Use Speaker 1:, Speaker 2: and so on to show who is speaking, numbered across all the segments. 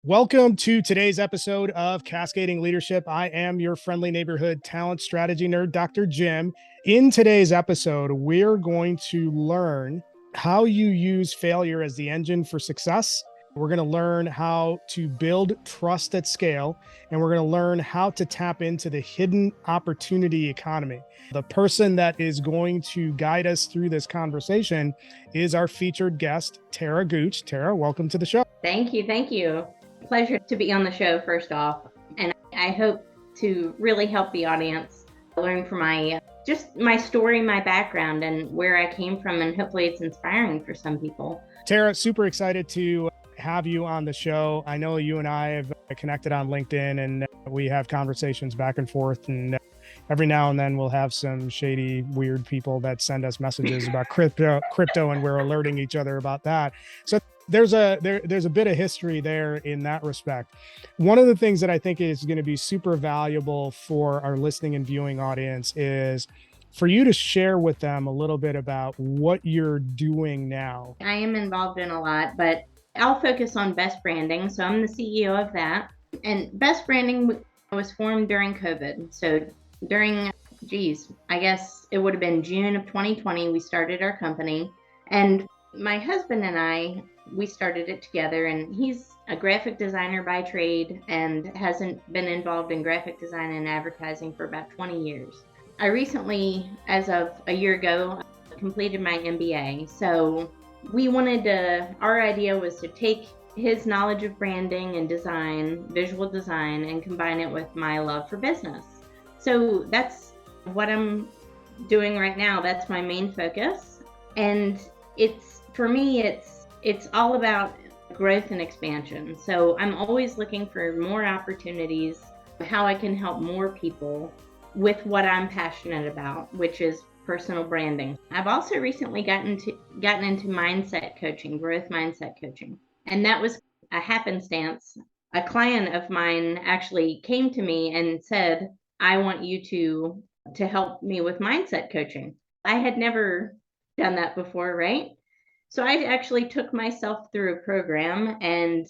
Speaker 1: Welcome to today's episode of Cascading Leadership. I am your friendly neighborhood talent strategy nerd, Dr. Jim. In today's episode, we're going to learn how you use failure as the engine for success. We're going to learn how to build trust at scale, and we're going to learn how to tap into the hidden opportunity economy. The person that is going to guide us through this conversation is our featured guest, Tara Gooch. Tara, welcome to the show.
Speaker 2: Thank you. Thank you. Pleasure to be on the show, first off. And I hope to really help the audience learn from my story, my background, and where I came from. And hopefully it's inspiring for some people.
Speaker 1: Tara, super excited to have you on the show. I know you and I have connected on LinkedIn and we have conversations back and forth. And every now and then we'll have some shady, weird people that send us messages about crypto, and we're alerting each other about that. So there's a bit of history there in that respect. One of the things that I think is going to be super valuable for our listening and viewing audience is for you to share with them a little bit about what you're doing now.
Speaker 2: I am involved in a lot, but I'll focus on Best Branding. So I'm the CEO of that. And Best Branding was formed during COVID. So during, I guess it would have been June of 2020, we started our company. And my husband and I, we started it together, and he's a graphic designer by trade and hasn't been involved in graphic design and advertising for about 20 years. I recently, as of a year ago, completed my MBA. So our idea was to take his knowledge of branding and design, visual design, and combine it with my love for business. So that's what I'm doing right now. That's my main focus. And for me, it's all about growth and expansion. So I'm always looking for more opportunities, how I can help more people with what I'm passionate about, which is personal branding. I've also recently gotten into mindset coaching, growth mindset coaching. And that was a happenstance. A client of mine actually came to me and said, I want you to help me with mindset coaching. I had never done that before, right? So I actually took myself through a program and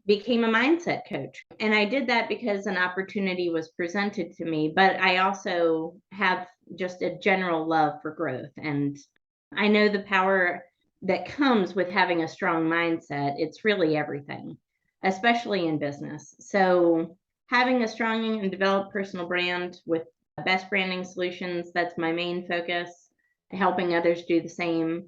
Speaker 2: became a mindset coach. And I did that because an opportunity was presented to me, but I also have just a general love for growth. And I know the power that comes with having a strong mindset. It's really everything, especially in business. So having a strong and developed personal brand with Best Branding Solutions, that's my main focus, helping others do the same.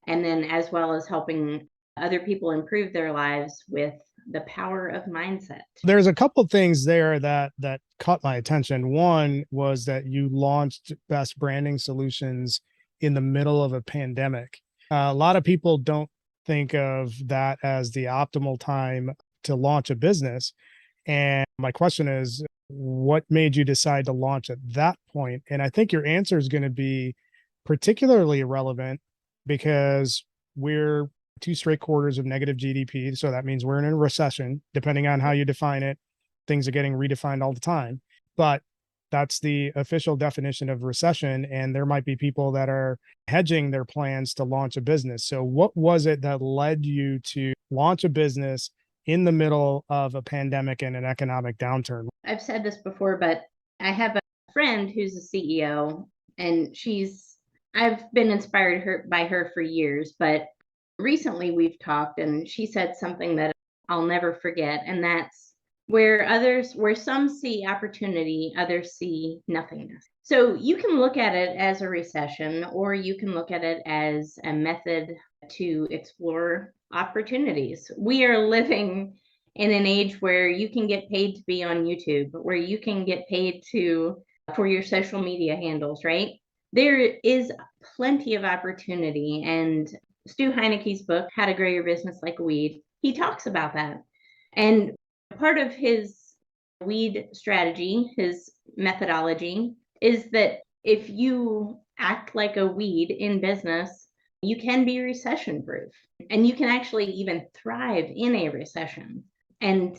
Speaker 2: And then as well as helping other people improve their lives with the power of mindset.
Speaker 1: There's a couple of things there that caught my attention. One was that you launched Best Branding Solutions in the middle of a pandemic. A lot of people don't think of that as the optimal time to launch a business. And my question is, what made you decide to launch at that point? And I think your answer is going to be particularly relevant because we're 2 straight quarters of negative GDP. So that means we're in a recession, depending on how you define it. Things are getting redefined all the time, but that's the official definition of recession. And there might be people that are hedging their plans to launch a business. So what was it that led you to launch a business in the middle of a pandemic and an economic downturn?
Speaker 2: I've said this before, but I have a friend who's a CEO, and I've been inspired by her for years, but recently we've talked and she said something that I'll never forget. And that's where some see opportunity, others see nothingness. So you can look at it as a recession, or you can look at it as a method to explore opportunities. We are living in an age where you can get paid to be on YouTube, where you can get paid for your social media handles, right? There is plenty of opportunity. And Stu Heineke's book, How to Grow Your Business Like a Weed, he talks about that. And part of his weed strategy, his methodology, is that if you act like a weed in business, you can be recession proof, and you can actually even thrive in a recession. And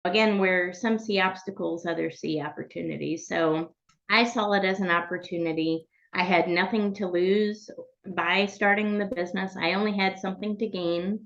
Speaker 2: again, where some see obstacles, others see opportunities. So I saw it as an opportunity. I had nothing to lose by starting the business. I only had something to gain.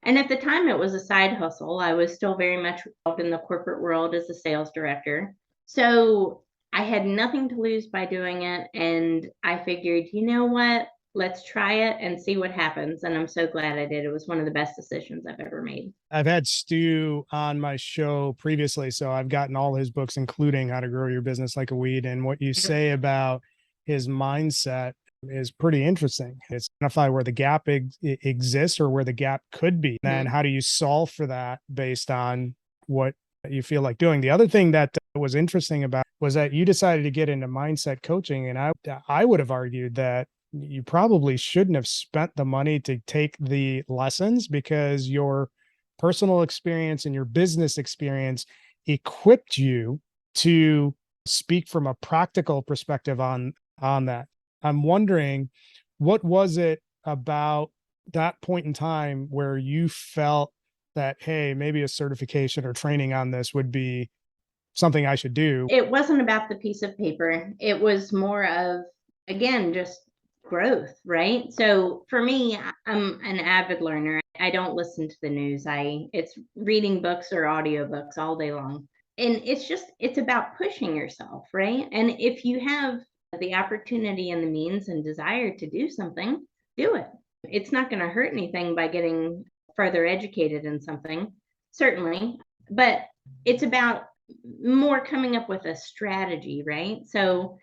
Speaker 2: And at the time, it was a side hustle. I was still very much involved in the corporate world as a sales director. So I had nothing to lose by doing it. And I figured, you know what? Let's try it and see what happens. And I'm so glad I did. It was one of the best decisions I've ever made.
Speaker 1: I've had Stu on my show previously, so I've gotten all his books, including How to Grow Your Business Like a Weed. And what you
Speaker 2: Yep.
Speaker 1: say about his mindset is pretty interesting. It's identify where the gap exists or where the gap could be. Then how do you solve for that based on what you feel like doing? The other thing that was interesting about was that you decided to get into mindset coaching, and I would have argued that you probably shouldn't have spent the money to take the lessons because your personal experience and your business experience equipped you to speak from a practical perspective on that. I'm wondering, what was it about that point in time where you felt that, hey, maybe a certification or training on this would be something I should do?
Speaker 2: It wasn't about the piece of paper. It was more of, again, just growth, right? So for me, I'm an avid learner. I don't listen to the news. It's reading books or audiobooks all day long. And it's about pushing yourself, right? And if you have the opportunity and the means and desire to do something, do it. It's not going to hurt anything by getting further educated in something, certainly. But it's about more coming up with a strategy, right? So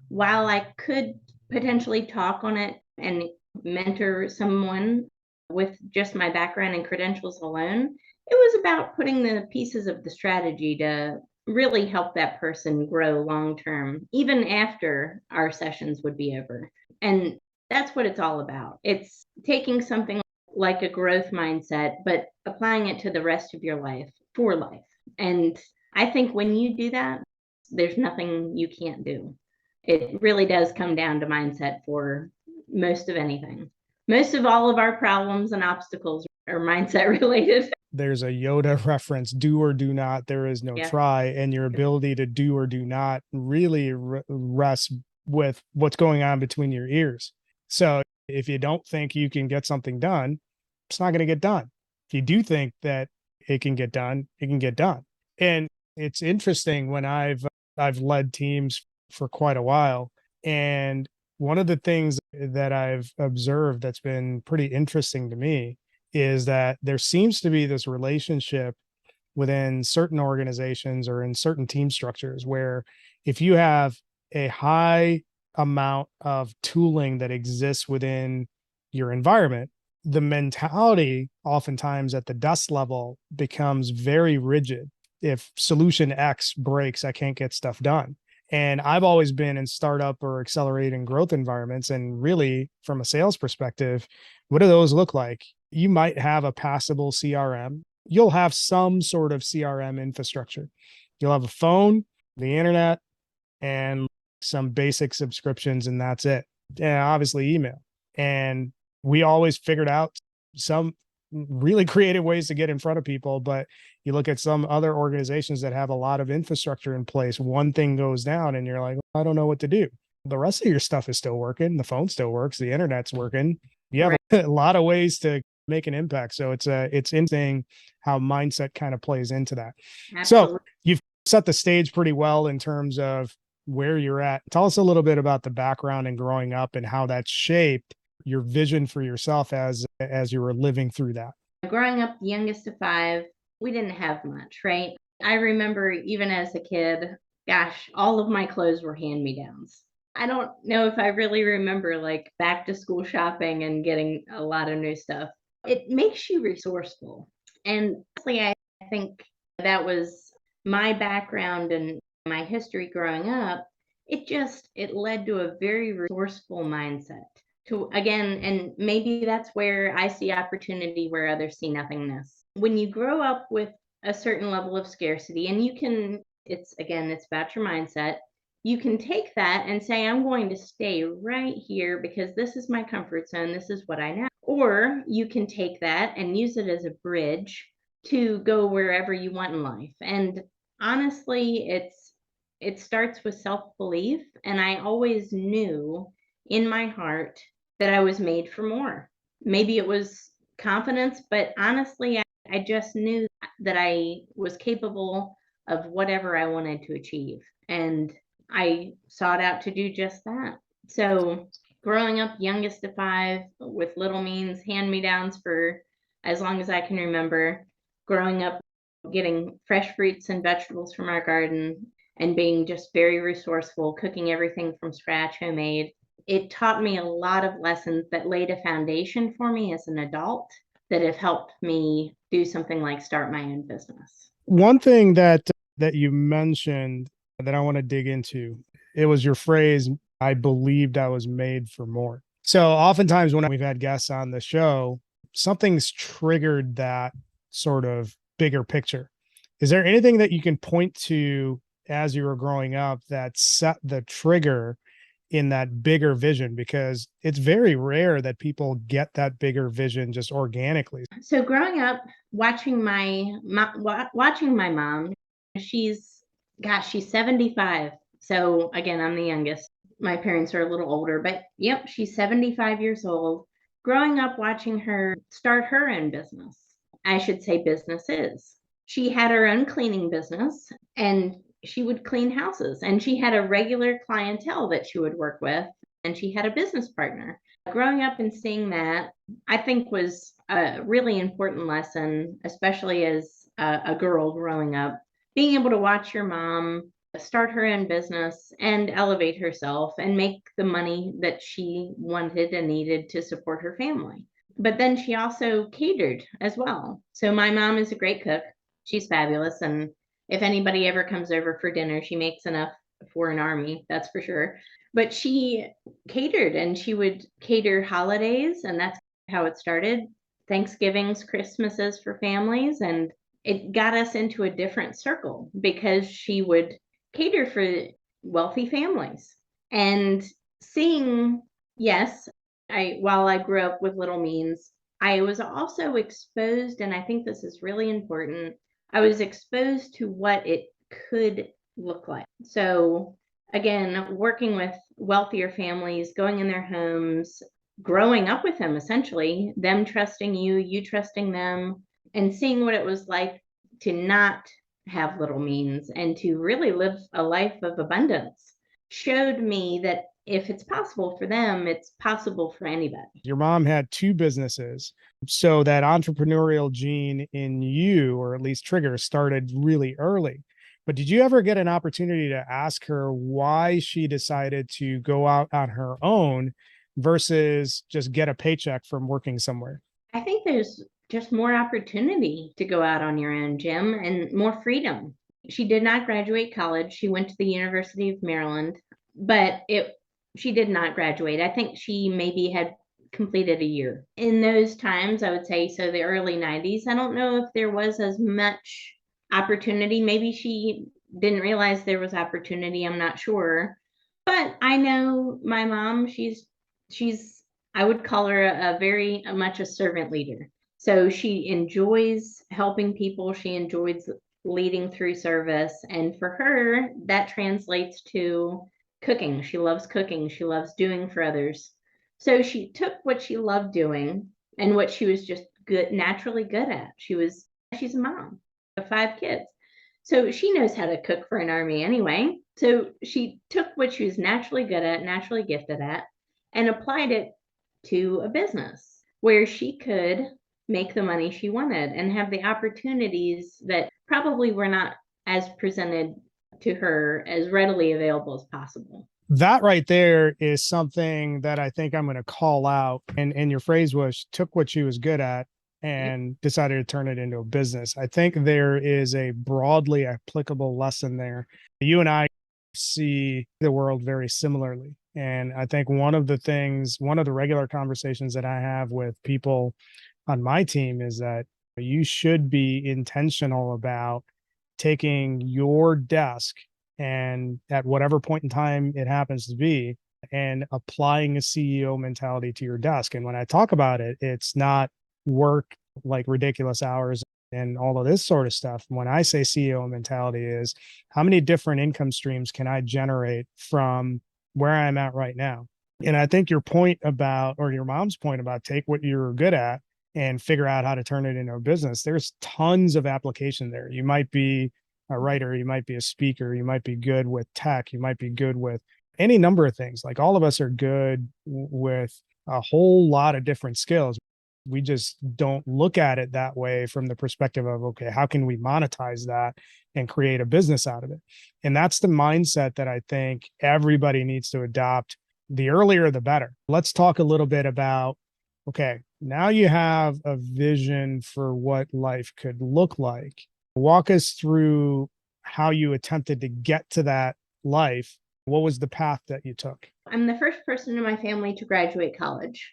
Speaker 2: while I could potentially talk on it and mentor someone with just my background and credentials alone, it was about putting the pieces of the strategy to really help that person grow long term, even after our sessions would be over. And that's what it's all about. It's taking something like a growth mindset, but applying it to the rest of your life for life. And I think when you do that, there's nothing you can't do. It really does come down to mindset for most of anything. Most of all of our problems and obstacles are mindset related.
Speaker 1: There's a Yoda reference, do or do not, there is no
Speaker 2: Yeah.
Speaker 1: try. And your ability to do or do not really rests with what's going on between your ears. So if you don't think you can get something done, it's not going to get done. If you do think that it can get done, it can get done. And it's interesting when I've led teams for quite a while. And one of the things that I've observed that's been pretty interesting to me is that there seems to be this relationship within certain organizations or in certain team structures where if you have a high amount of tooling that exists within your environment, the mentality oftentimes at the dust level becomes very rigid. If solution X breaks, I can't get stuff done. And I've always been in startup or accelerating growth environments. And really, from a sales perspective, what do those look like? You might have a passable CRM. You'll have some sort of CRM infrastructure. You'll have a phone, the internet, and some basic subscriptions, and that's it. And obviously, email. And we always figured out some really creative ways to get in front of people. But you look at some other organizations that have a lot of infrastructure in place, one thing goes down and you're like, I don't know what to do. The rest of your stuff is still working. The phone still works. The internet's working. You have
Speaker 2: Right.
Speaker 1: a lot of ways to make an impact. So it's interesting how mindset kind of plays into that. So
Speaker 2: Absolutely.
Speaker 1: you've set the stage pretty well in terms of where you're at. Tell us a little bit about the background and growing up and how that shaped your vision for yourself as you were living through that.
Speaker 2: Growing up the youngest of five, we didn't have much, right? I remember even as a kid, gosh, all of my clothes were hand me downs. I don't know if I really remember like back to school shopping and getting a lot of new stuff. It makes you resourceful. And honestly, I think that was my background and my history growing up. It led to a very resourceful mindset to again, and maybe that's where I see opportunity where others see nothingness. When you grow up with a certain level of scarcity, and you can, it's again, it's about your mindset. You can take that and say, I'm going to stay right here because this is my comfort zone. This is what I know. Or you can take that and use it as a bridge to go wherever you want in life. And honestly, it starts with self-belief. And I always knew in my heart that I was made for more. Maybe it was confidence, but honestly, I just knew that I was capable of whatever I wanted to achieve. And I sought out to do just that. So, growing up youngest of five with little means, hand me downs for as long as I can remember, growing up getting fresh fruits and vegetables from our garden and being just very resourceful, cooking everything from scratch, homemade. It taught me a lot of lessons that laid a foundation for me as an adult that have helped me do something like start my own business.
Speaker 1: One thing that you mentioned that I want to dig into, it was your phrase, I believed I was made for more. So oftentimes when we've had guests on the show, something's triggered that sort of bigger picture. Is there anything that you can point to as you were growing up that set the trigger in that bigger vision? Because it's very rare that people get that bigger vision just organically.
Speaker 2: So growing up, watching my mom, she's she's 75. So again, I'm the youngest. My parents are a little older, but yep, she's 75 years old. Growing up watching her start her own business. I should say businesses. She had her own cleaning business and she would clean houses, and she had a regular clientele that she would work with, and she had a business partner. Growing up and seeing that, I think was a really important lesson, especially as a girl growing up, being able to watch your mom start her own business and elevate herself and make the money that she wanted and needed to support her family. But then she also catered as well. So my mom is a great cook. She's fabulous. And if anybody ever comes over for dinner, she makes enough for an army, that's for sure. But she catered, and she would cater holidays, and that's how it started. Thanksgivings, Christmases for families, and it got us into a different circle because she would cater for wealthy families. And seeing, yes, while I grew up with little means, I was also exposed, and I think this is really important. I was exposed to what it could look like. So again, working with wealthier families, going in their homes, growing up with them, essentially, them trusting you, you trusting them, and seeing what it was like to not have little means and to really live a life of abundance showed me that if it's possible for them, it's possible for anybody.
Speaker 1: Your mom had two businesses. So that entrepreneurial gene in you, or at least trigger, started really early. But did you ever get an opportunity to ask her why she decided to go out on her own versus just get a paycheck from working somewhere?
Speaker 2: I think there's just more opportunity to go out on your own, Jim, and more freedom. She did not graduate college. She went to the University of Maryland, but it she did not graduate. I think she maybe had completed a year. In those times, I would say, so the early 90s, I don't know if there was as much opportunity. Maybe she didn't realize there was opportunity. I'm not sure. But I know my mom, she's I would call her a very much a servant leader. So she enjoys helping people. She enjoys leading through service. And for her, that translates to cooking. She loves cooking. She loves doing for others. So she took what she loved doing and what she was just naturally good at. She's a mom of five kids. So she knows how to cook for an army anyway. So she took what she was naturally good at, naturally gifted at, and applied it to a business where she could make the money she wanted and have the opportunities that probably were not as presented to her as readily available as possible.
Speaker 1: That right there is something that I think I'm going to call out. And your phrase was took what she was good at and decided to turn it into a business. I think there is a broadly applicable lesson there. You and I see the world very similarly. And I think one of the regular conversations that I have with people on my team is that you should be intentional about taking your desk and at whatever point in time it happens to be, and applying a CEO mentality to your desk. And when I talk about it, it's not work like ridiculous hours and all of this sort of stuff. When I say CEO mentality is how many different income streams can I generate from where I'm at right now? And I think your point about, or your mom's point about take what you're good at and figure out how to turn it into a business. There's tons of application there. You might be a writer, you might be a speaker, you might be good with tech, you might be good with any number of things. Like all of us are good with a whole lot of different skills. We just don't look at it that way from the perspective of, okay, how can we monetize that and create a business out of it? And that's the mindset that I think everybody needs to adopt. The earlier, the better. Let's talk a little bit about, okay, now you have a vision for what life could look like. Walk us through how you attempted to get to that life. What was the path that you took?
Speaker 2: I'm the first person in my family to graduate college,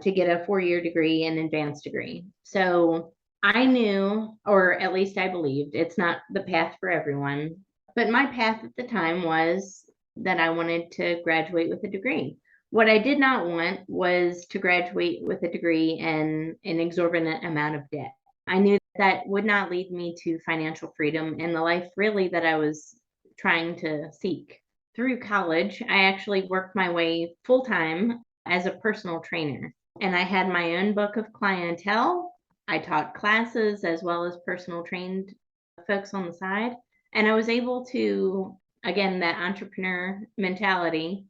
Speaker 2: to get a 4-year degree and advanced degree. So I knew, or at least I believed, it's not the path for everyone, but my path at the time was that I wanted to graduate with a degree. What I did not want was to graduate with a degree and an exorbitant amount of debt. I knew that would not lead me to financial freedom and the life really that I was trying to seek. Through college, I actually worked my way full time as a personal trainer, and I had my own book of clientele. I taught classes as well as personal trained folks on the side, and I was able to, again, that entrepreneur mentality,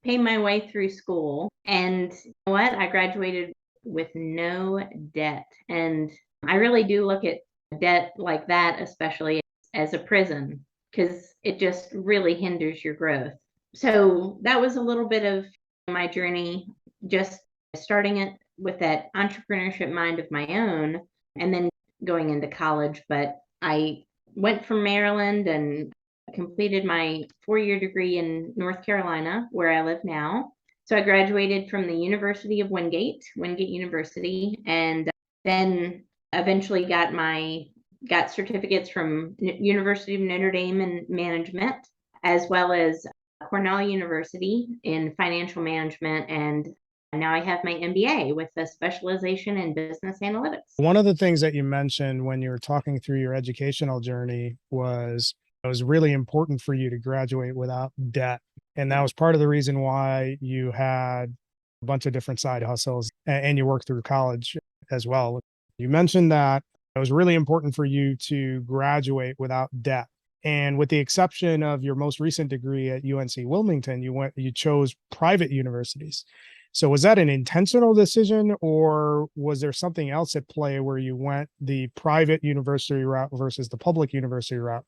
Speaker 2: pay my way through school. And you know what? I graduated with no debt. And I really do look at debt like that, especially as a prison, because it just really hinders your growth. So that was a little bit of my journey, just starting it with that entrepreneurship mind of my own and then going into college. But I went from Maryland and completed my 4-year degree in North Carolina, where I live now. So I graduated from the University of Wingate University, and then eventually got certificates from University of Notre Dame in management, as well as Cornell University in financial management. And now I have my MBA with a specialization in business analytics.
Speaker 1: One of the things that you mentioned when you were talking through your educational journey was it was really important for you to graduate without debt. And that was part of the reason why you had a bunch of different side hustles and you worked through college as well. You mentioned that it was really important for you to graduate without debt. And with the exception of your most recent degree at UNC Wilmington, you chose private universities. So was that an intentional decision, or was there something else at play where you went the private university route versus the public university route?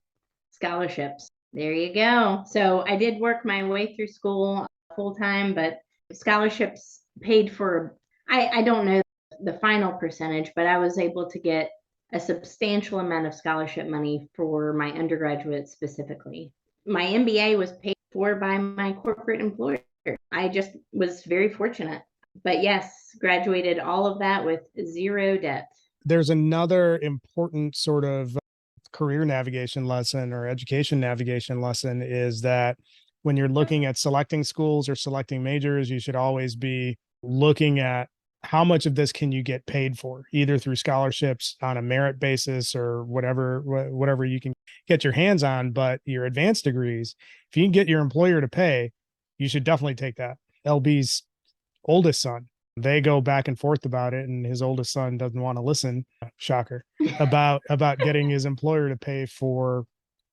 Speaker 2: Scholarships. There you go. So I did work my way through school full time, but scholarships paid for, I don't know the final percentage, but I was able to get a substantial amount of scholarship money for my undergraduate specifically. My MBA was paid for by my corporate employer. I just was very fortunate. But yes, graduated all of that with zero debt.
Speaker 1: There's another important sort of career navigation lesson or education navigation lesson is that when you're looking at selecting schools or selecting majors, you should always be looking at how much of this can you get paid for, either through scholarships on a merit basis or whatever you can get your hands on. But your advanced degrees, if you can get your employer to pay, you should definitely take that. LB's oldest son, they go back and forth about it, and his oldest son doesn't want to listen, shocker, about getting his employer to pay for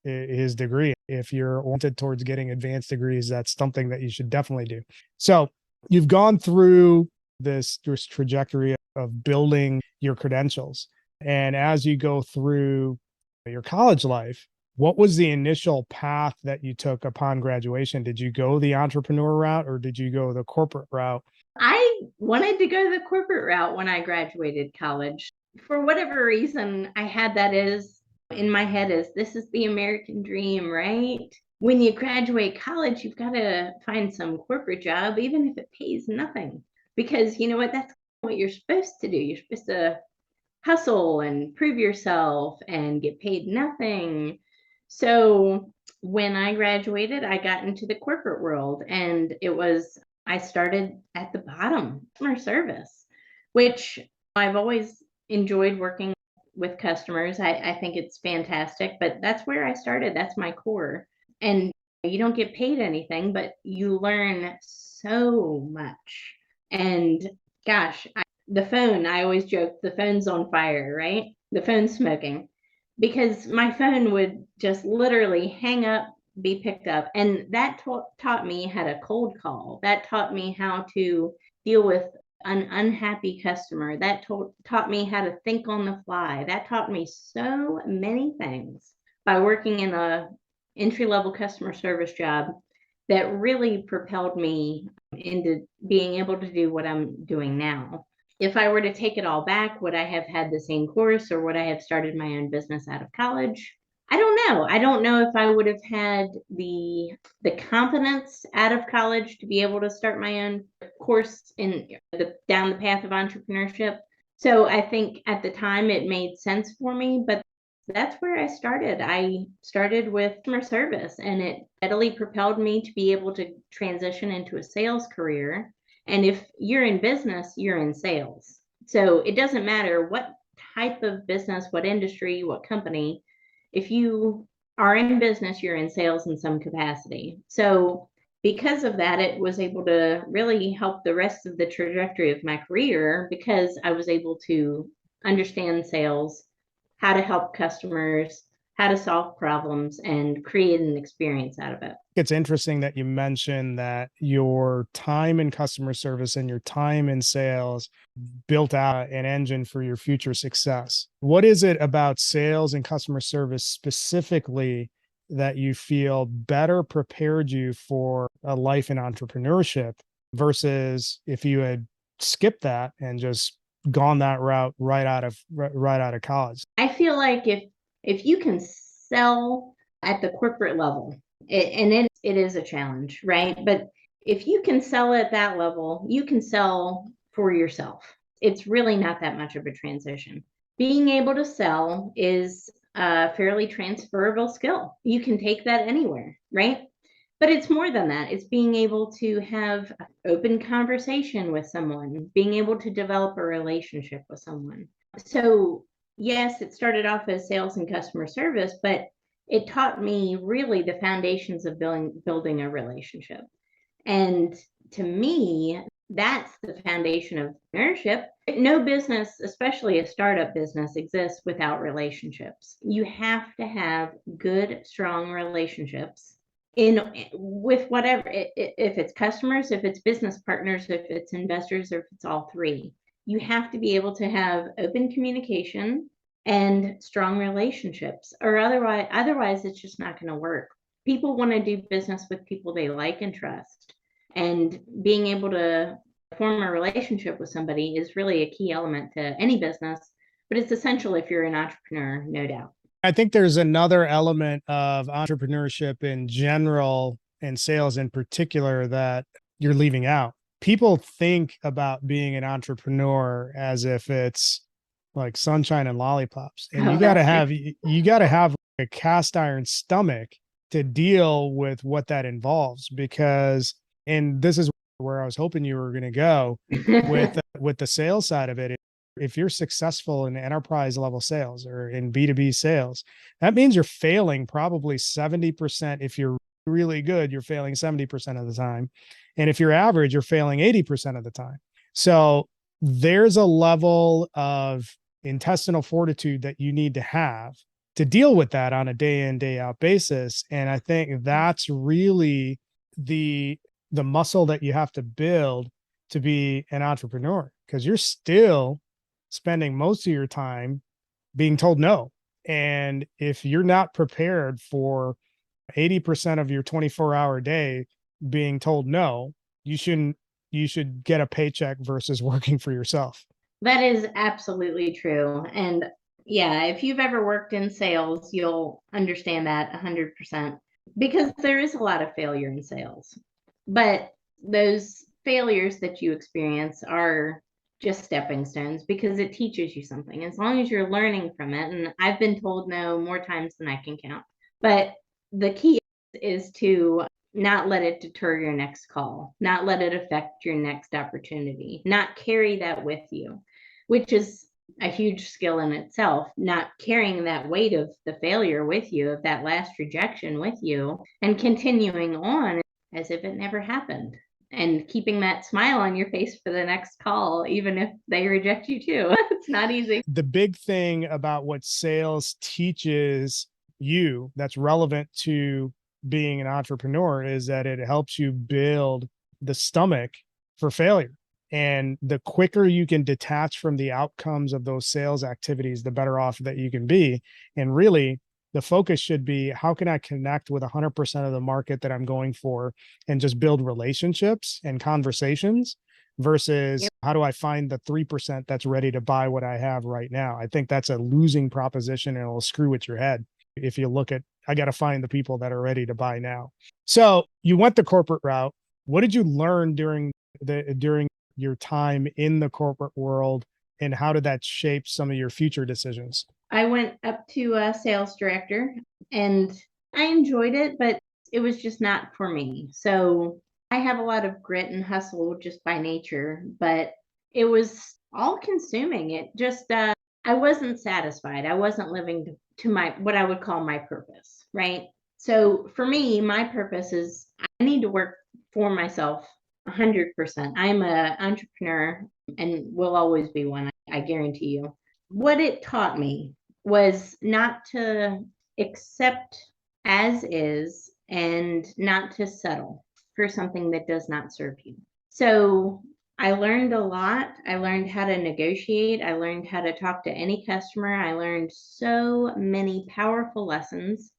Speaker 1: his degree. If you're oriented towards getting advanced degrees, that's something that you should definitely do. So you've gone through this trajectory of building your credentials, and as you go through your college life, what was the initial path that you took upon graduation? Did you go the entrepreneur route or did you go the corporate route?
Speaker 2: I wanted to go the corporate route when I graduated college. For whatever reason, I had that as in my head as this is the American dream, right? When you graduate college, you've got to find some corporate job, even if it pays nothing. Because you know what? That's what you're supposed to do. You're supposed to hustle and prove yourself and get paid nothing. So when I graduated, I got into the corporate world, and I started at the bottom, customer service, which I've always enjoyed working with customers. I think it's fantastic, but that's where I started. That's my core. And you don't get paid anything, but you learn so much. And gosh, the phone, I always joke, the phone's on fire, right? The phone's smoking, because my phone would just literally hang up, be picked up. And that taught me how to cold call. That taught me how to deal with an unhappy customer. That taught me how to think on the fly. That taught me so many things by working in a entry-level customer service job that really propelled me into being able to do what I'm doing now. If I were to take it all back, would I have had the same course, or would I have started my own business out of college? I don't know. I don't know if I would have had the confidence out of college to be able to start my own course down the path of entrepreneurship. So I think at the time it made sense for me, but that's where I started. I started with customer service, and it steadily propelled me to be able to transition into a sales career. And if you're in business, you're in sales. So it doesn't matter what type of business, what industry, what company. If you are in business, you're in sales in some capacity. So because of that, it was able to really help the rest of the trajectory of my career, because I was able to understand sales, how to help customers, how to solve problems, and create an experience out of it.
Speaker 1: It's interesting that you mentioned that your time in customer service and your time in sales built out an engine for your future success. What is it about sales and customer service specifically that you feel better prepared you for a life in entrepreneurship versus if you had skipped that and just gone that route right out of college?
Speaker 2: I feel like if you can sell at the corporate level, it is a challenge, right? But if you can sell at that level, you can sell for yourself. It's really not that much of a transition. Being able to sell is a fairly transferable skill. You can take that anywhere, right? But it's more than that. It's being able to have open conversation with someone, being able to develop a relationship with someone. So yes, it started off as sales and customer service, but it taught me really the foundations of building a relationship. And to me, that's the foundation of entrepreneurship. No business, especially a startup business, exists without relationships. You have to have good, strong relationships in with whatever, if it's customers, if it's business partners, if it's investors, or if it's all three. You have to be able to have open communication and strong relationships, or otherwise it's just not going to work. People want to do business with people they like and trust, and being able to form a relationship with somebody is really a key element to any business, but it's essential if you're an entrepreneur, no doubt.
Speaker 1: I think there's another element of entrepreneurship in general and sales in particular that you're leaving out. People think about being an entrepreneur as if it's like sunshine and lollipops. And you got to have a cast iron stomach to deal with what that involves, because, and this is where I was hoping you were going to go with the sales side of it. If you're successful in enterprise level sales or in B2B sales, that means you're failing probably 70%. If you're really good, you're failing 70% of the time. And if you're average, you're failing 80% of the time. So there's a level of intestinal fortitude that you need to have to deal with that on a day in, day out basis. And I think that's really the muscle that you have to build to be an entrepreneur, because you're still spending most of your time being told no. And if you're not prepared for 80% of your 24-hour day being told no, you should get a paycheck versus working for yourself.
Speaker 2: That is absolutely true. And yeah, if you've ever worked in sales, you'll understand that 100%, because there is a lot of failure in sales. But those failures that you experience are just stepping stones, because it teaches you something as long as you're learning from it. And I've been told no more times than I can count. But the key is to not let it deter your next call, not let it affect your next opportunity, not carry that with you, which is a huge skill in itself, not carrying that weight of the failure with you, of that last rejection with you, and continuing on as if it never happened. and keeping that smile on your face for the next call, even if they reject you too. It's not easy.
Speaker 1: The big thing about what sales teaches you that's relevant to being an entrepreneur is that it helps you build the stomach for failure. And the quicker you can detach from the outcomes of those sales activities, the better off that you can be. And really, the focus should be, how can I connect with 100% of the market that I'm going for and just build relationships and conversations versus
Speaker 2: Yep.
Speaker 1: how do I find the 3% that's ready to buy what I have right now? I think that's a losing proposition and it'll screw with your head. If you look at, I got to find the people that are ready to buy now. So you went the corporate route. What did you learn during your time in the corporate world, and how did that shape some of your future decisions?
Speaker 2: I went up to a sales director and I enjoyed it, but it was just not for me. So I have a lot of grit and hustle just by nature, but it was all consuming. It just, I wasn't satisfied. I wasn't living to my, what I would call my purpose, right? So for me, my purpose is I need to work for myself 100%. I'm an entrepreneur and will always be one, I guarantee you. What it taught me was not to accept as is and not to settle for something that does not serve you. So I learned a lot. I learned how to negotiate. I learned how to talk to any customer. I learned so many powerful lessons.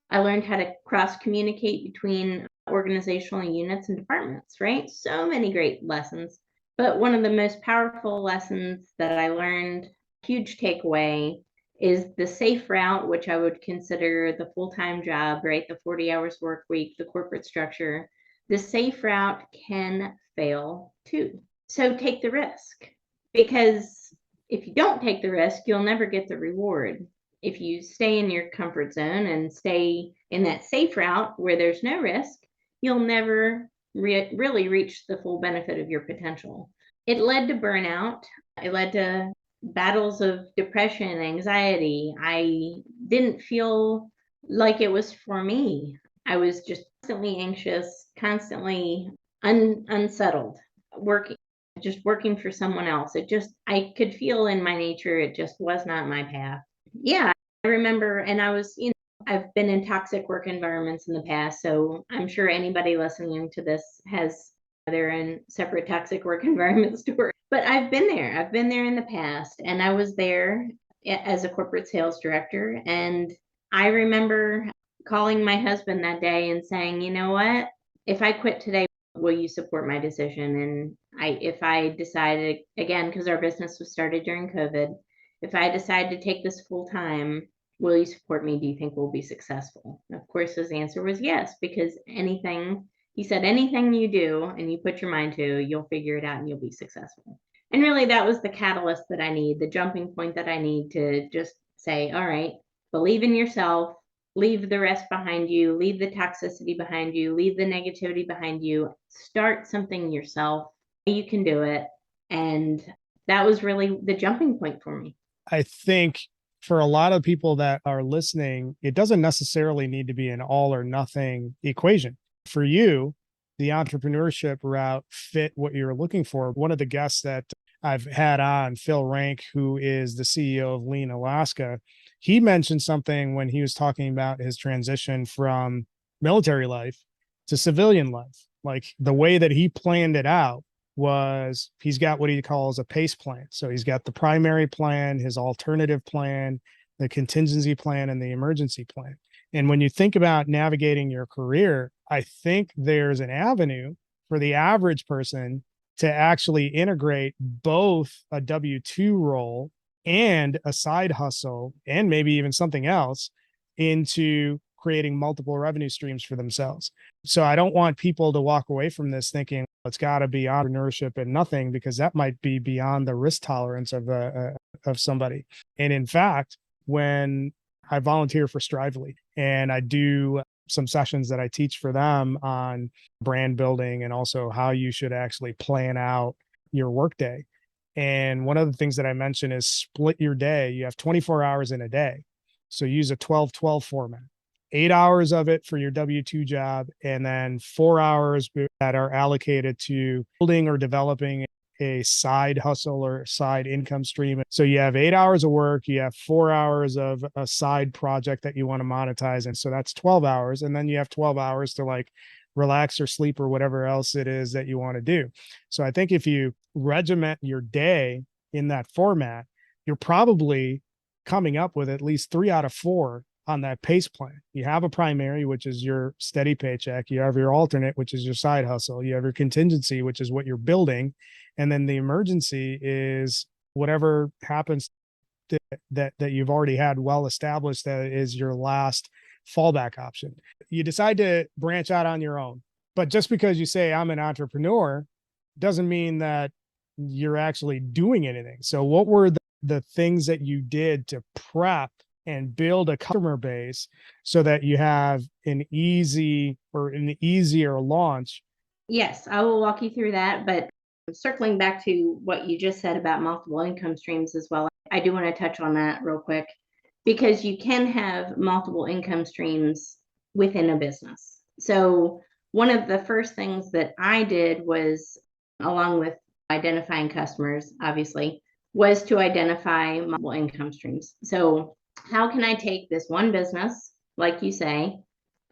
Speaker 2: I learned how to cross communicate between organizational units and departments, right? So many great lessons. But one of the most powerful lessons that I learned, huge takeaway, is the safe route, which I would consider the full-time job, right? The 40 hours work week, the corporate structure. The safe route can fail too. So take the risk, because if you don't take the risk, you'll never get the reward. If you stay in your comfort zone and stay in that safe route where there's no risk, you'll never really reach the full benefit of your potential. It led to burnout. It led to battles of depression, anxiety. I didn't feel like it was for me. I was just constantly anxious, constantly unsettled, working, just working for someone else. It just, I could feel in my nature, it just was not my path. Yeah, I remember, and I was, I've been in toxic work environments in the past, so I'm sure anybody listening to this has, they're in separate toxic work environment stories. But I've been there. I've been there in the past, and I was there as a corporate sales director. And I remember calling my husband that day and saying, you know what? If I quit today, will you support my decision? And if I decided, again, because our business was started during COVID, if I decide to take this full time, will you support me? Do you think we'll be successful? And of course, his answer was yes, because he said, anything you do and you put your mind to, you'll figure it out and you'll be successful. And really, that was the catalyst that I need, the jumping point that I need to just say, all right, believe in yourself, leave the rest behind you, leave the toxicity behind you, leave the negativity behind you, start something yourself. You can do it. And that was really the jumping point for me.
Speaker 1: I think for a lot of people that are listening, it doesn't necessarily need to be an all or nothing equation. For you, the entrepreneurship route fit what you're looking for. One of the guests that I've had on, Phil Rank, who is the CEO of Lean Alaska, he mentioned something when he was talking about his transition from military life to civilian life. Like the way that he planned it out was he's got what he calls a PACE plan. So he's got the primary plan, his alternative plan, the contingency plan, and the emergency plan. And when you think about navigating your career, I think there's an avenue for the average person to actually integrate both a W-2 role and a side hustle, and maybe even something else, into creating multiple revenue streams for themselves. So I don't want people to walk away from this thinking it's got to be entrepreneurship and nothing, because that might be beyond the risk tolerance of somebody. And in fact, when I volunteer for Strively and I do some sessions that I teach for them on brand building and also how you should actually plan out your workday. And one of the things that I mention is split your day. You have 24 hours in a day. So use a 12-12 format. 8 hours of it for your W-2 job, and then 4 hours that are allocated to building or developing a side hustle or side income stream. So you have 8 hours of work, you have 4 hours of a side project that you want to monetize. And so that's 12 hours. And then you have 12 hours to like relax or sleep or whatever else it is that you want to do. So I think if you regiment your day in that format, you're probably coming up with at least 3 out of 4 on that PACE plan. You have a primary, which is your steady paycheck. You have your alternate, which is your side hustle. You have your contingency, which is what you're building. And then the emergency is whatever happens that you've already had well established that is your last fallback option. You decide to branch out on your own. But just because you say I'm an entrepreneur doesn't mean that you're actually doing anything. So what were the things that you did to prep and build a customer base so that you have an easier launch?
Speaker 2: Yes, I will walk you through that. But circling back to what you just said about multiple income streams as well, I do want to touch on that real quick because you can have multiple income streams within a business. So, one of the first things that I did was, along with identifying customers, obviously, was to identify multiple income streams. So, how can I take this one business, like you say,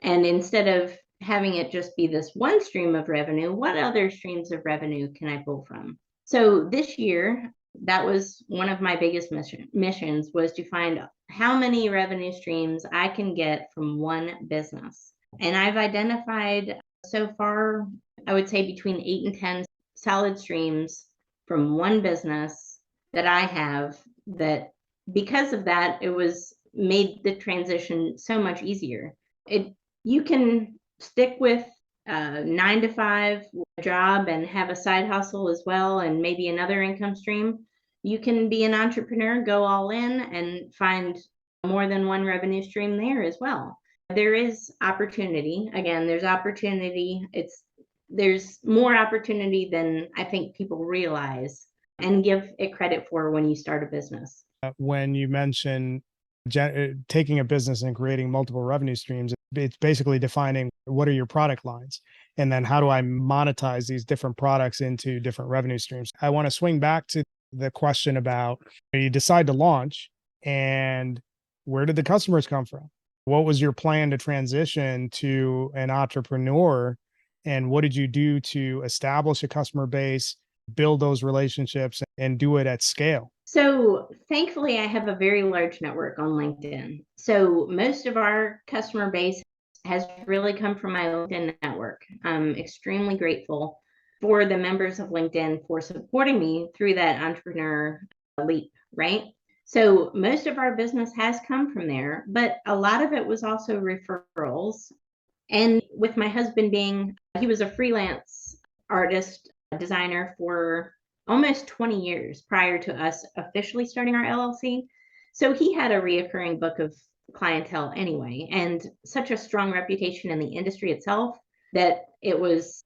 Speaker 2: and instead of having it just be this one stream of revenue, what other streams of revenue can I pull from? So this year, that was one of my biggest missions was to find how many revenue streams I can get from one business. And I've identified so far, I would say between 8 and 10 solid streams from one business that I have that because of that, it was made the transition so much easier. You can stick with a 9 to 5 job and have a side hustle as well, and maybe another income stream. You can be an entrepreneur, go all in, and find more than one revenue stream there as well. There is opportunity. Again, there's opportunity. There's more opportunity than I think people realize and give it credit for when you start a business.
Speaker 1: When you mention taking a business and creating multiple revenue streams, it's basically defining what are your product lines and then how do I monetize these different products into different revenue streams. I want to swing back to the question about you decide to launch and where did the customers come from? What was your plan to transition to an entrepreneur? And what did you do to establish a customer base, build those relationships, and do it at scale?
Speaker 2: So thankfully, I have a very large network on LinkedIn. So most of our customer base has really come from my LinkedIn network. I'm extremely grateful for the members of LinkedIn for supporting me through that entrepreneur leap, right? So most of our business has come from there, but a lot of it was also referrals. And with my husband he was a freelance artist, designer for almost 20 years prior to us officially starting our LLC. So he had a reoccurring book of clientele anyway, and such a strong reputation in the industry itself that it was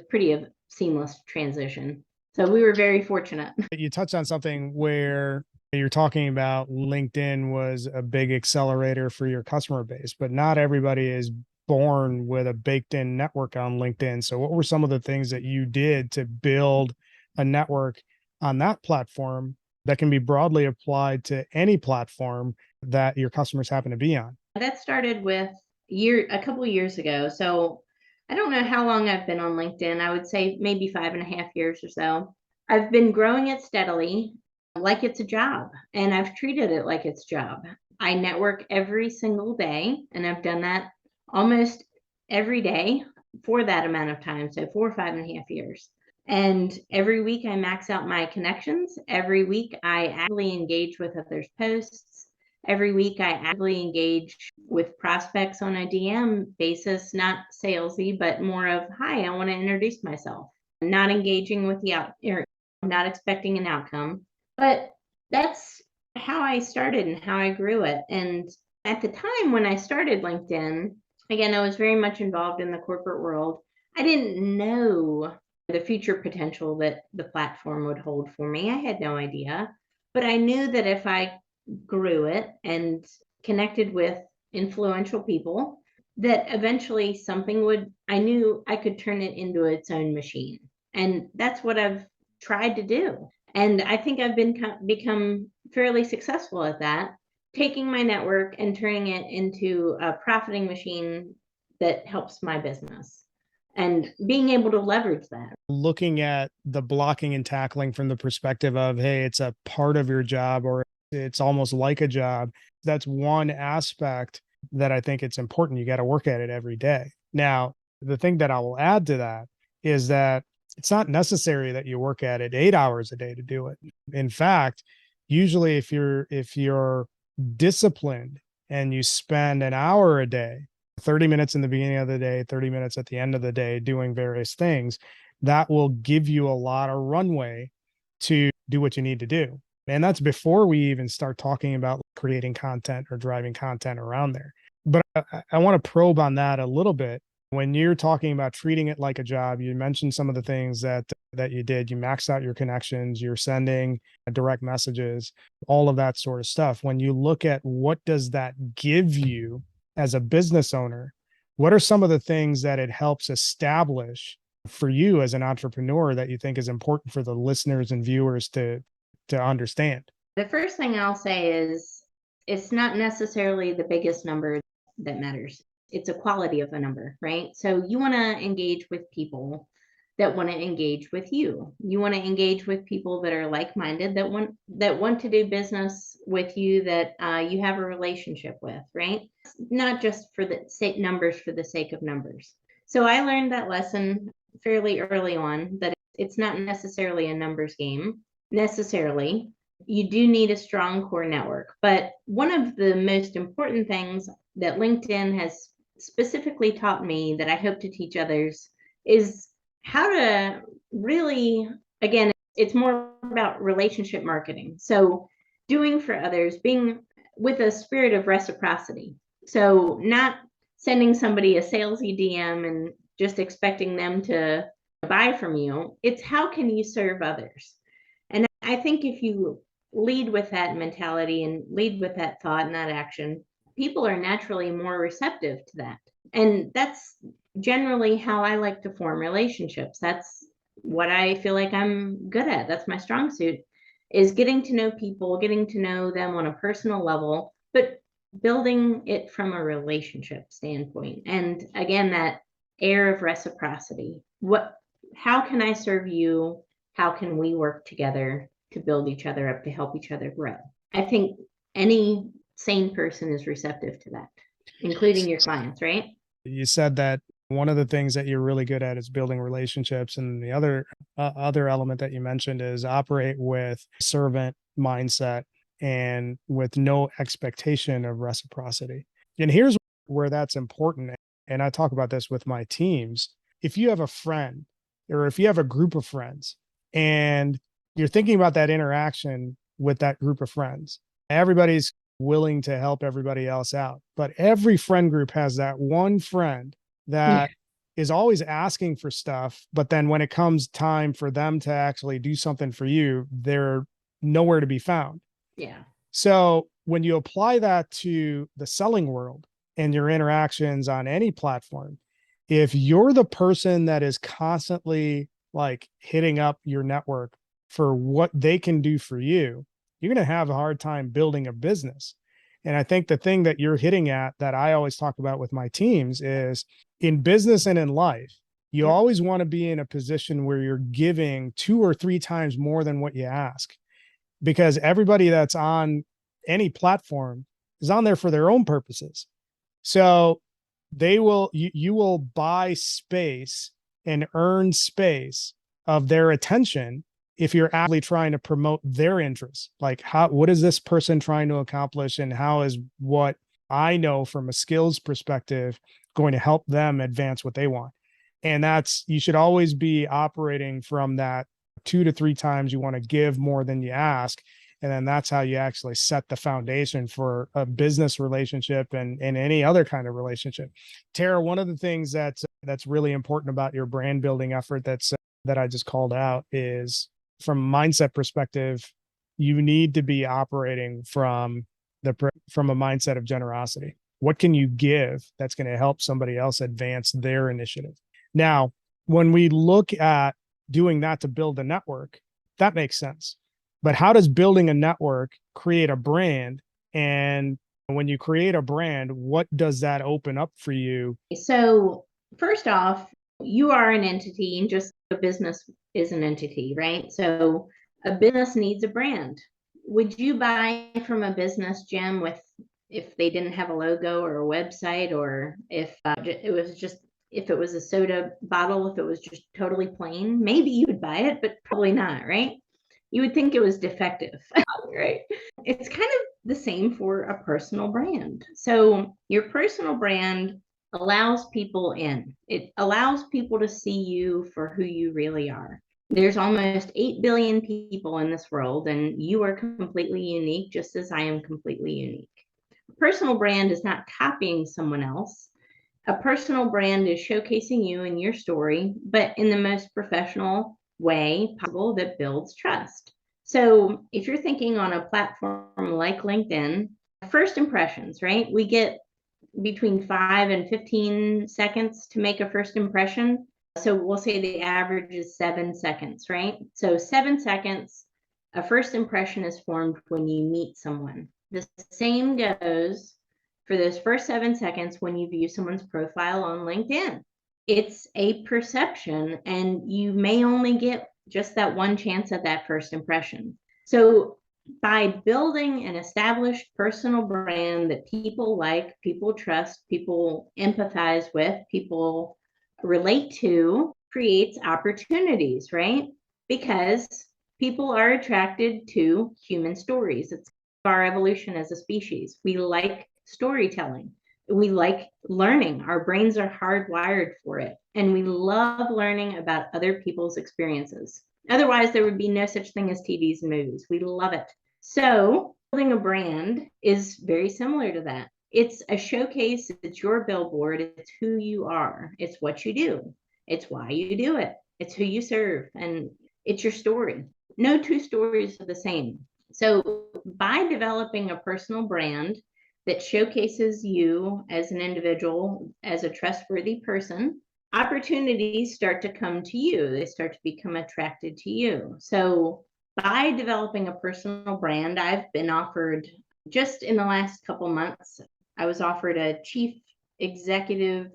Speaker 2: pretty a seamless transition. So we were very fortunate.
Speaker 1: You touched on something where you're talking about LinkedIn was a big accelerator for your customer base, but not everybody is born with a baked in network on LinkedIn. So what were some of the things that you did to build a network on that platform that can be broadly applied to any platform that your customers happen to be on?
Speaker 2: That started with a couple of years ago. So I don't know how long I've been on LinkedIn. I would say maybe 5.5 years or so. I've been growing it steadily like it's a job, and I've treated it like it's a job. I network every single day, and I've done that almost every day for that amount of time. So 4 or 5.5 years. And every week I max out my connections. Every week I actively engage with others' posts. Every week I actively engage with prospects on a DM basis, not salesy, but more of, hi, I want to introduce myself. Not engaging with not expecting an outcome. But that's how I started and how I grew it. And at the time when I started LinkedIn, again, I was very much involved in the corporate world. I didn't know the future potential that the platform would hold for me. I had no idea. But I knew that if I grew it and connected with influential people that eventually I knew I could turn it into its own machine. And that's what I've tried to do. And I think I've become fairly successful at that, taking my network and turning it into a profiting machine that helps my business and being able to leverage that.
Speaker 1: Looking at the blocking and tackling from the perspective of, hey, it's a part of your job or it's almost like a job. That's one aspect that I think it's important. You got to work at it every day. Now, the thing that I will add to that is that it's not necessary that you work at it 8 hours a day to do it. In fact, usually if you're disciplined and you spend an hour a day, 30 minutes in the beginning of the day, 30 minutes at the end of the day doing various things, that will give you a lot of runway to do what you need to do. And that's before we even start talking about creating content or driving content around there. But I want to probe on that a little bit. When you're talking about treating it like a job, you mentioned some of the things that you did. You maxed out your connections, you're sending direct messages, all of that sort of stuff. When you look at what does that give you as a business owner, what are some of the things that it helps establish for you as an entrepreneur that you think is important for the listeners and viewers to understand?
Speaker 2: The first thing I'll say is it's not necessarily the biggest number that matters. It's a quality of a number, right? So you want to engage with people that want to engage with you. You want to engage with people that are like-minded, that want to do business with you, that you have a relationship with, right? Not just for the sake numbers for the sake of numbers. So I learned that lesson fairly early on, that it's not necessarily a numbers game necessarily. You do need a strong core network. But one of the most important things that LinkedIn has specifically taught me that I hope to teach others is how to really, again, it's more about relationship marketing. So doing for others, being with a spirit of reciprocity. So not sending somebody a salesy DM and just expecting them to buy from you. It's how can you serve others? And I think if you lead with that mentality and lead with that thought and that action, people are naturally more receptive to that. And that's generally how I like to form relationships. That's what I feel like I'm good at. That's my strong suit, is getting to know people, getting to know them on a personal level, but building it from a relationship standpoint. And again, that air of reciprocity. How can I serve you? How can we work together to build each other up, to help each other grow? I think any sane person is receptive to that, including your clients, right?
Speaker 1: You said that one of the things that you're really good at is building relationships, and the other element that you mentioned is operate with servant mindset and with no expectation of reciprocity. And here's where that's important. And I talk about this with my teams. If you have a friend or if you have a group of friends and you're thinking about that interaction with that group of friends, everybody's willing to help everybody else out. But every friend group has that one friend that is always asking for stuff. But then when it comes time for them to actually do something for you, they're nowhere to be found.
Speaker 2: Yeah.
Speaker 1: So when you apply that to the selling world and your interactions on any platform, if you're the person that is constantly like hitting up your network for what they can do for you, you're going to have a hard time building a business. And I think the thing that you're hitting at that I always talk about with my teams is in business and in life, you always want to be in a position where you're giving 2 or 3 times more than what you ask, because everybody that's on any platform is on there for their own purposes. So you will buy space and earn space of their attention if you're actually trying to promote their interests. Like what is this person trying to accomplish, and how is what I know from a skills perspective going to help them advance what they want? And you should always be operating from that 2 to 3 times you want to give more than you ask. And then that's how you actually set the foundation for a business relationship and any other kind of relationship. Tara, one of the things that's really important about your brand building effort that I just called out is, from a mindset perspective, you need to be operating from a mindset of generosity. What can you give that's going to help somebody else advance their initiative? Now, when we look at doing that to build a network, that makes sense. But how does building a network create a brand? And when you create a brand, what does that open up for you?
Speaker 2: So, first off, you are an entity, and just a business is an entity, right? So, a business needs a brand. Would you buy from a business, Jim, if they didn't have a logo or a website, or if it was a soda bottle, if it was just totally plain? Maybe you would buy it, but probably not, right? You would think it was defective, right? It's kind of the same for a personal brand. So your personal brand allows people in. It allows people to see you for who you really are. There's almost 8 billion people in this world, and you are completely unique, just as I am completely unique. A personal brand is not copying someone else. A personal brand is showcasing you and your story, but in the most professional way possible that builds trust. So if you're thinking on a platform like LinkedIn, first impressions, right? We get between 5 and 15 seconds to make a first impression. So we'll say the average is 7 seconds, right? So 7 seconds, a first impression is formed when you meet someone. The same goes for those first 7 seconds when you view someone's profile on LinkedIn. It's a perception, and you may only get just that one chance at that first impression. So by building an established personal brand that people like, people trust, people empathize with, people relate to, creates opportunities, right? Because people are attracted to human stories. It's our evolution as a species. We like storytelling. We like learning. Our brains are hardwired for it. And we love learning about other people's experiences. Otherwise, there would be no such thing as TVs and movies. We love it. So building a brand is very similar to that. It's a showcase. It's your billboard. It's who you are. It's what you do. It's why you do it. It's who you serve. And it's your story. No two stories are the same. So by developing a personal brand that showcases you as an individual, as a trustworthy person, opportunities start to come to you. They start to become attracted to you. So by developing a personal brand, I've been offered, just in the last couple months, I was offered a chief experience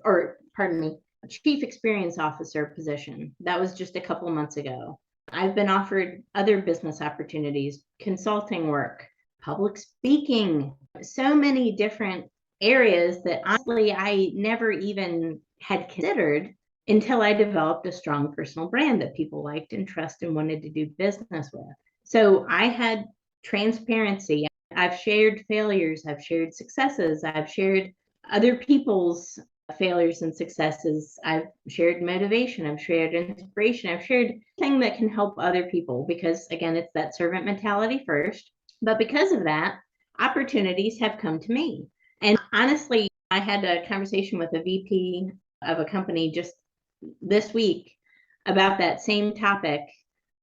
Speaker 2: officer position. That was just a couple months ago. I've been offered other business opportunities, consulting work, public speaking, so many different areas that honestly I never even had considered until I developed a strong personal brand that people liked and trust and wanted to do business with. So I had transparency. I've shared failures, I've shared successes, I've shared other people's failures and successes. I've shared motivation, I've shared inspiration, I've shared things that can help other people, because again, it's that servant mentality first. But because of that, opportunities have come to me. And honestly, I had a conversation with a VP of a company just this week about that same topic,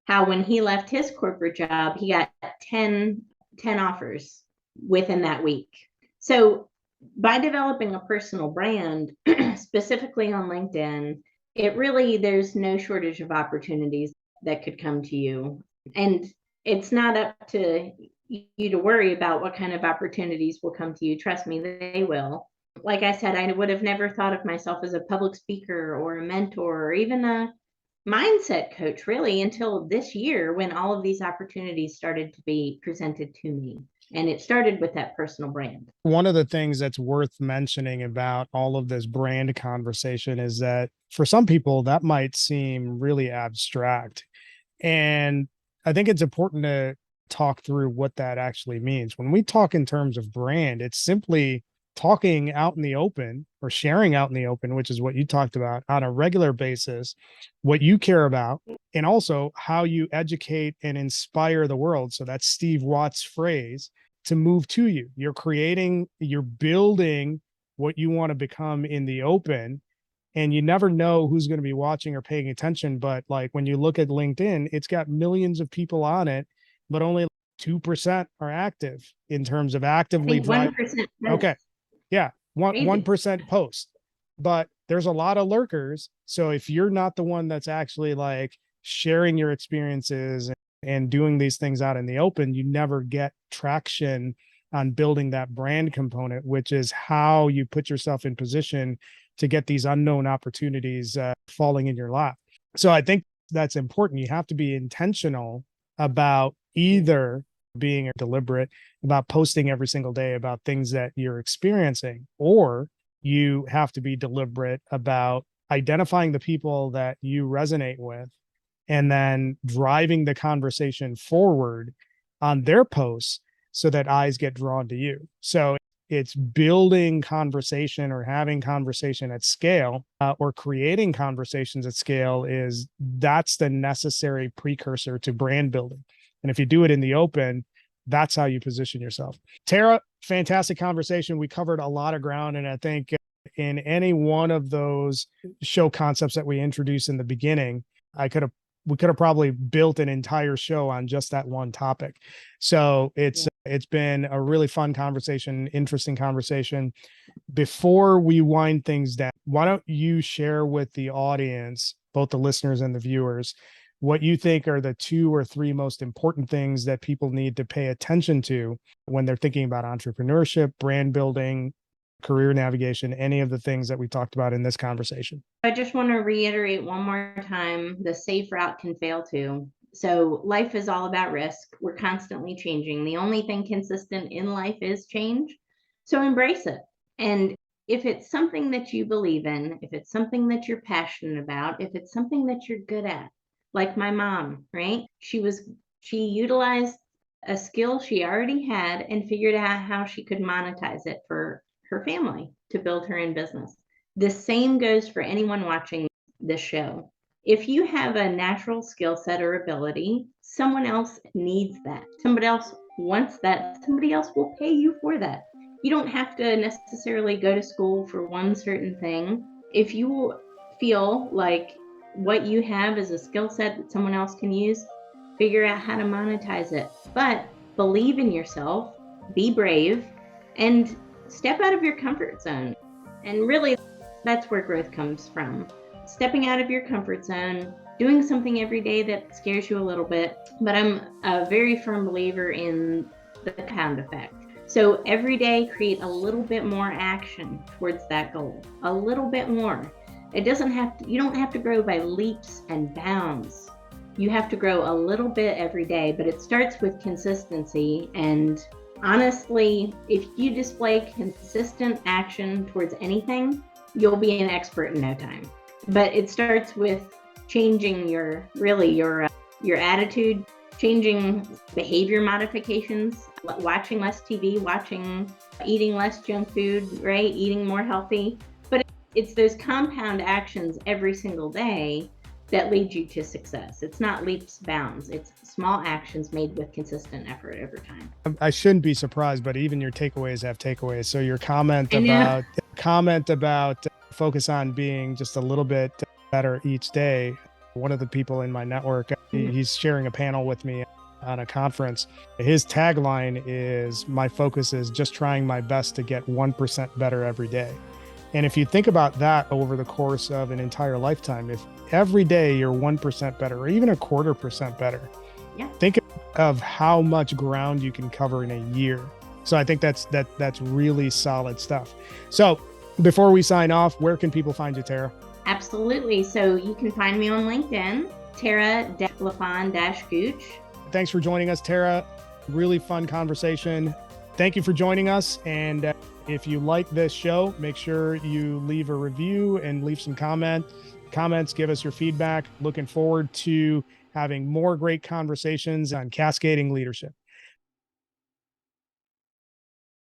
Speaker 2: how when he left his corporate job, he got 10 offers within that week. So by developing a personal brand, specifically on LinkedIn, there's no shortage of opportunities that could come to you. And it's not up to you to worry about what kind of opportunities will come to you. Trust me, they will. Like I said, I would have never thought of myself as a public speaker or a mentor or even a mindset coach really until this year, when all of these opportunities started to be presented to me. And it started with that personal brand.
Speaker 1: One of the things that's worth mentioning about all of this brand conversation is that for some people, that might seem really abstract. And I think it's important to talk through what that actually means. When we talk in terms of brand, it's simply talking out in the open or sharing out in the open, which is what you talked about, on a regular basis, what you care about, and also how you educate and inspire the world. So that's Steve Watts' phrase, to move to you. You're building what you want to become in the open. And you never know who's going to be watching or paying attention. But like when you look at LinkedIn, it's got millions of people on it, but only 2% are active in terms of actively.
Speaker 2: 1%.
Speaker 1: Okay. Yeah.
Speaker 2: Crazy.
Speaker 1: 1% post, but there's a lot of lurkers. So if you're not the one that's actually like sharing your experiences and doing these things out in the open, you never get traction on building that brand component, which is how you put yourself in position to get these unknown opportunities falling in your lap. So I think that's important. You have to be intentional about either being deliberate about posting every single day about things that you're experiencing, or you have to be deliberate about identifying the people that you resonate with and then driving the conversation forward on their posts so that eyes get drawn to you. So it's building conversation or having conversation at scale or creating conversations at scale that's the necessary precursor to brand building. And if you do it in the open, that's how you position yourself. Tara, fantastic conversation. We covered a lot of ground. And I think in any one of those show concepts that we introduced in the beginning, we could have probably built an entire show on just that one topic. So it's been a really fun conversation, interesting conversation. Before we wind things down, why don't you share with the audience, both the listeners and the viewers, what you think are the 2 or 3 most important things that people need to pay attention to when they're thinking about entrepreneurship, brand building, career navigation, any of the things that we talked about in this conversation?
Speaker 2: I just want to reiterate one more time, the safe route can fail too. So life is all about risk. We're constantly changing. The only thing consistent in life is change. So embrace it. And if it's something that you believe in, if it's something that you're passionate about, if it's something that you're good at, like my mom, right? She utilized a skill she already had and figured out how she could monetize it for her family to build her own business. The same goes for anyone watching this show. If you have a natural skill set or ability, someone else needs that. Somebody else wants that. Somebody else will pay you for that. You don't have to necessarily go to school for one certain thing. If you feel like what you have is a skill set that someone else can use, figure out how to monetize it. But believe in yourself, be brave, and step out of your comfort zone. And really, that's where growth comes from. Stepping out of your comfort zone, doing something every day that scares you a little bit. But I'm a very firm believer in the compound effect. So every day, create a little bit more action towards that goal, a little bit more. You don't have to grow by leaps and bounds. You have to grow a little bit every day, but it starts with consistency. And honestly, if you display consistent action towards anything, you'll be an expert in no time. But it starts with changing your attitude, changing behavior modifications, watching less TV, eating less junk food, right? Eating more healthy. But it's those compound actions every single day that lead you to success. It's not leaps bounds. It's small actions made with consistent effort over time.
Speaker 1: I shouldn't be surprised, but even your takeaways have takeaways. So your comment about focus on being just a little bit better each day. One of the people in my network, he's sharing a panel with me on a conference. His tagline is, "My focus is just trying my best to get 1% better every day." And if you think about that over the course of an entire lifetime, if every day you're 1% better, or even a 1/4% better, think of how much ground you can cover in a year. So I think that's really solid stuff. So before we sign off, where can people find you, Tara?
Speaker 2: Absolutely. So you can find me on LinkedIn, Tara-Gooch.
Speaker 1: Thanks for joining us, Tara. Really fun conversation. Thank you for joining us. And if you like this show, make sure you leave a review and leave some comments, give us your feedback. Looking forward to having more great conversations on cascading leadership.